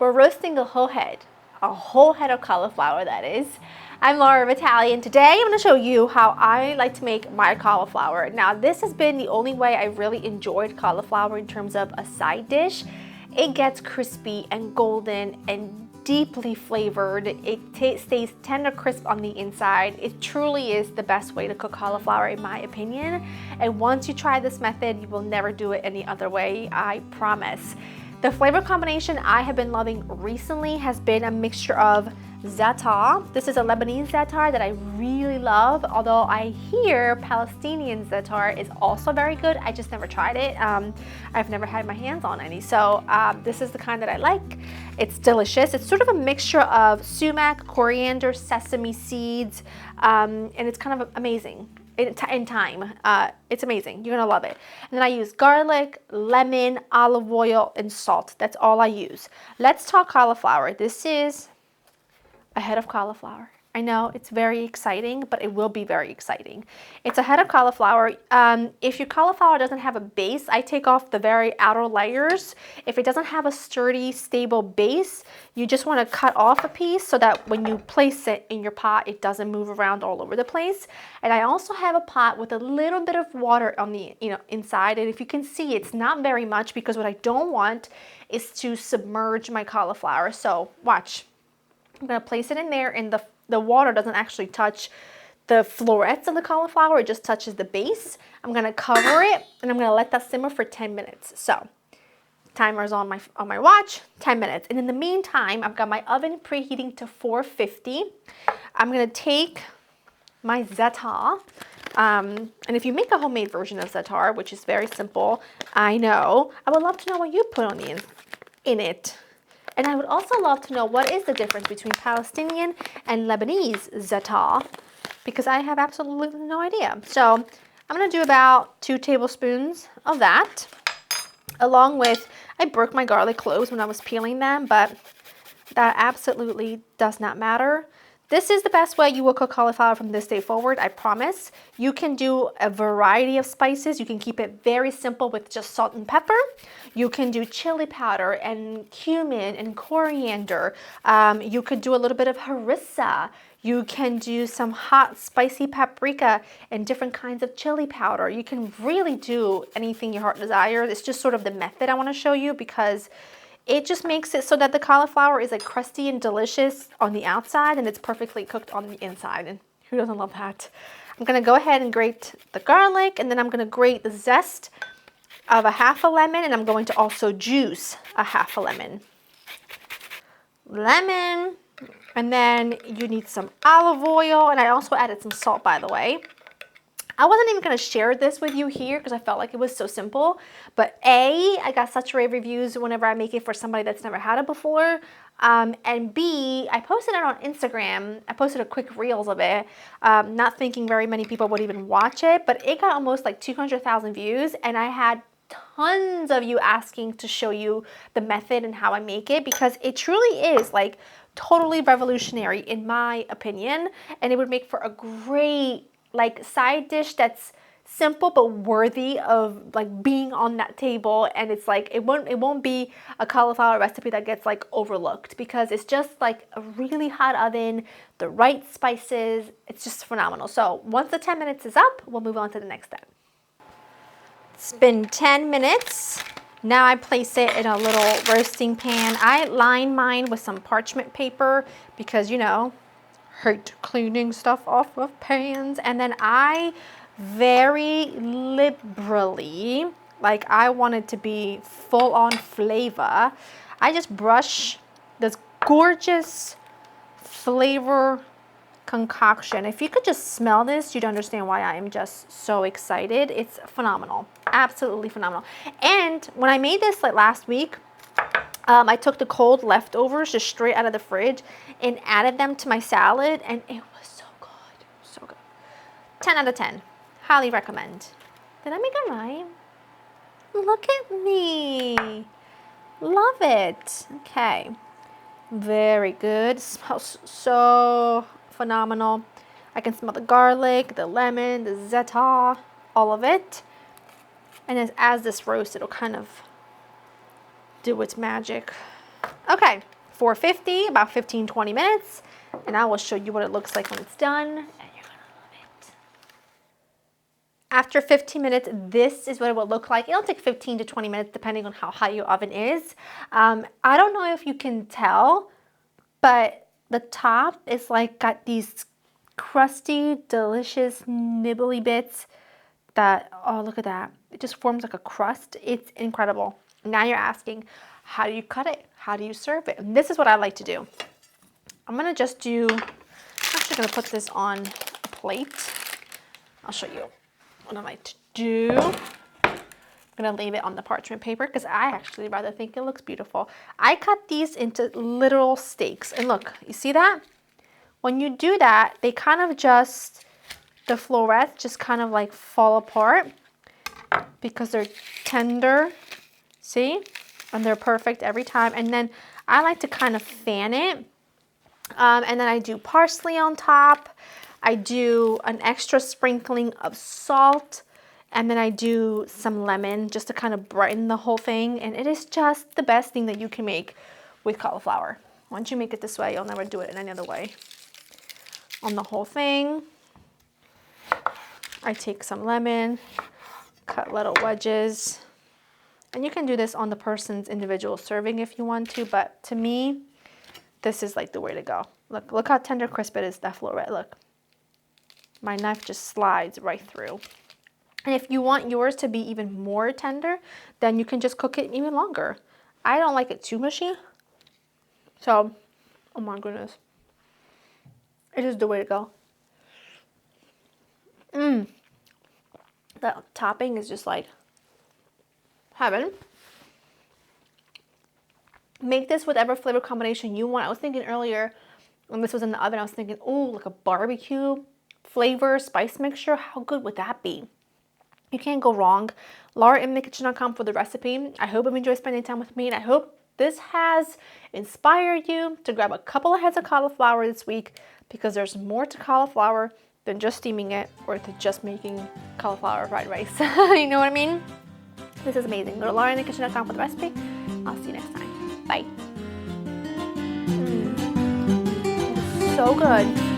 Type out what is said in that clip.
We're roasting a whole head of cauliflower, that is. I'm Laura of Italian. Today I'm going to show you how I like to make my cauliflower. Now this has been the only way I really enjoyed cauliflower in terms of a side dish. It gets crispy and golden and deeply flavored. It stays tender crisp on the inside. It truly is the best way to cook cauliflower in my opinion. And once you try this method, you will never do it any other way, I promise. The flavor combination I have been loving recently has been a mixture of za'atar. This is a Lebanese za'atar that I really love, although I hear Palestinian za'atar is also very good. I just never tried it. I've never had my hands on any. So this is the kind that I like. It's delicious. It's sort of a mixture of sumac, coriander, sesame seeds, and it's kind of amazing. In time. It's amazing. You're gonna love it. And then I use garlic, lemon, olive oil, and salt. That's all I use. Let's talk cauliflower. This is a head of cauliflower. I know it's very exciting, but it will be very exciting. It's a head of cauliflower. If your cauliflower doesn't have a base, I take off the very outer layers. If it doesn't have a sturdy, stable base, you just want to cut off a piece so that when you place it in your pot, it doesn't move around all over the place. And I also have a pot with a little bit of water on the inside. And if you can see, it's not very much because what I don't want is to submerge my cauliflower. So watch. I'm going to place it in there, and the water doesn't actually touch the florets of the cauliflower. It just touches the base. I'm going to cover it, and I'm going to let that simmer for 10 minutes. So timer's on my watch, 10 minutes. And in the meantime, I've got my oven preheating to 450. I'm going to take my za'atar. And if you make a homemade version of za'atar, which is very simple, I know, I would love to know what you put on in it. And I would also love to know what is the difference between Palestinian and Lebanese za'atar, because I have absolutely no idea. So I'm going to do about 2 tablespoons of that, along with, I broke my garlic cloves when I was peeling them, but that absolutely does not matter. This is the best way you will cook cauliflower from this day forward, I promise. You can do a variety of spices. You can keep it very simple with just salt and pepper. You can do chili powder and cumin and coriander. You could do a little bit of harissa. You can do some hot spicy paprika and different kinds of chili powder. You can really do anything your heart desires. It's just sort of the method I want to show you because it just makes it so that the cauliflower is like crusty and delicious on the outside and it's perfectly cooked on the inside. And who doesn't love that? I'm going to go ahead and grate the garlic, and then I'm going to grate the zest of a half a lemon, and I'm going to also juice a half a lemon. Lemon, and then you need some olive oil, and I also added some salt, by the way. I wasn't even going to share this with you here because I felt like it was so simple, but A, I got such rave reviews whenever I make it for somebody that's never had it before, and B, I posted it on Instagram. I posted a quick reels of it, not thinking very many people would even watch it, but it got almost like 200,000 views, and I had tons of you asking to show you the method and how I make it, because it truly is like totally revolutionary in my opinion, and it would make for a great like side dish that's simple but worthy of like being on that table. And it's like it won't be a cauliflower recipe that gets like overlooked because it's just like a really hot oven, the right spices. It's just phenomenal. So once the 10 minutes is up, we'll move on to the next step. It's been 10 minutes. Now I place it in a little roasting pan. I line mine with some parchment paper because, you know, hate cleaning stuff off of pans. And then I very liberally, like I want it to be full on flavor, I just brush this gorgeous flavor concoction. If you could just smell this, you'd understand why I am just so excited. It's phenomenal, absolutely phenomenal. And when I made this like last week, I took the cold leftovers just straight out of the fridge and added them to my salad, and it was so good, so good. 10 out of 10, highly recommend. Did I make a rhyme? Look at me, love it. Okay, very good. Smells so phenomenal. I can smell the garlic, the lemon, the za'atar, all of it. And as this roasts, it'll kind of do its magic. Okay, 450, about 15-20 minutes, and I will show you what it looks like when it's done, and you're gonna love it. After 15 minutes, this is what it will look like. It'll take 15 to 20 minutes depending on how hot your oven is. I don't know if you can tell, but the top is like got these crusty, delicious, nibbly bits that, oh, look at that. It just forms like a crust. It's incredible. Now you're asking, how do you cut it? How do you serve it? And this is what I like to do. I'm gonna just do, I'm actually gonna put this on a plate. I'll show you what I like to do. I'm gonna leave it on the parchment paper because I actually rather think it looks beautiful. I cut these into literal steaks. And look, you see that? When you do that, they kind of just, the florets just kind of like fall apart because they're tender, see? And they're perfect every time. And then I like to kind of fan it. And then I do parsley on top. I do an extra sprinkling of salt. And then I do some lemon just to kind of brighten the whole thing. And it is just the best thing that you can make with cauliflower. Once you make it this way, you'll never do it in any other way. On the whole thing, I take some lemon, cut little wedges. And you can do this on the person's individual serving if you want to, but to me, this is like the way to go. Look how tender crisp it is, that floret, look. My knife just slides right through. And if you want yours to be even more tender, then you can just cook it even longer. I don't like it too mushy. So, oh my goodness. It is the way to go. The topping is just like heaven. Make this whatever flavor combination you want. I was thinking earlier when this was in the oven, I was thinking, oh, like a barbecue flavor spice mixture. How good would that be? You can't go wrong. LauraInTheKitchen.com for the recipe. I hope you enjoy spending time with me, and I hope this has inspired you to grab a couple of heads of cauliflower this week, because there's more to cauliflower than just steaming it or to just making cauliflower fried rice. You know what I mean? This is amazing. Go to LauraInTheKitchen.com for the recipe. I'll see you next time. Bye. So good.